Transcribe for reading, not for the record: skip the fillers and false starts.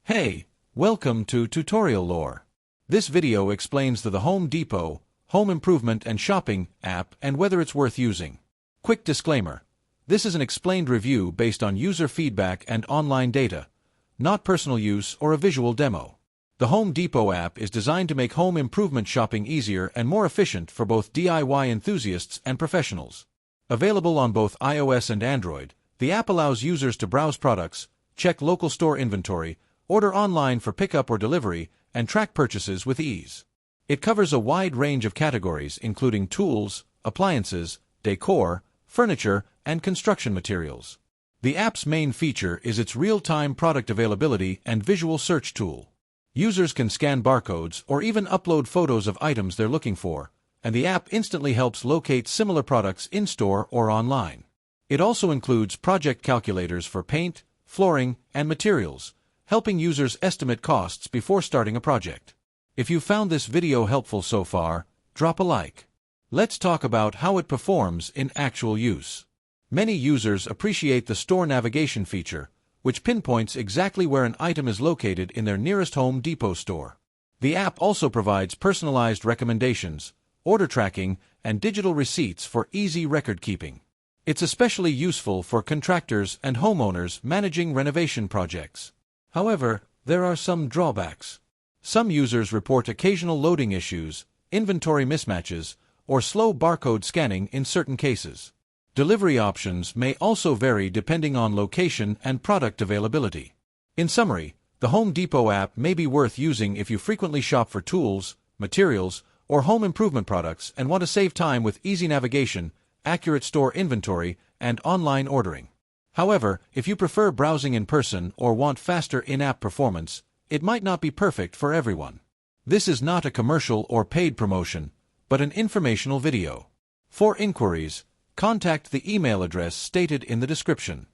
Hey, welcome to Tutorial Lore. This video explains the Home Depot, Home Improvement and Shopping app and whether it's worth using. Quick disclaimer. This is an explained review based on user feedback and online data, not personal use or a visual demo. The Home Depot app is designed to make home improvement shopping easier and more efficient for both DIY enthusiasts and professionals. Available on both iOS and Android, the app allows users to browse products, check local store inventory, order online for pickup or delivery, and track purchases with ease. It covers a wide range of categories including tools, appliances, decor, furniture, and construction materials. The app's main feature is its real-time product availability and visual search tool. Users can scan barcodes or even upload photos of items they're looking for, and the app instantly helps locate similar products in-store or online. It also includes project calculators for paint, flooring, and materials, helping users estimate costs before starting a project. If you found this video helpful so far, drop a like. Let's talk about how it performs in actual use. Many users appreciate the store navigation feature, which pinpoints exactly where an item is located in their nearest Home Depot store. The app also provides personalized recommendations, order tracking, and digital receipts for easy record keeping. It's especially useful for contractors and homeowners managing renovation projects. However, there are some drawbacks. Some users report occasional loading issues, inventory mismatches, or slow barcode scanning in certain cases. Delivery options may also vary depending on location and product availability. In summary, the Home Depot app may be worth using if you frequently shop for tools, materials, or home improvement products and want to save time with easy navigation, accurate store inventory, and online ordering. However, if you prefer browsing in person or want faster in-app performance, it might not be perfect for everyone. This is not a commercial or paid promotion, but an informational video. For inquiries, contact the email address stated in the description.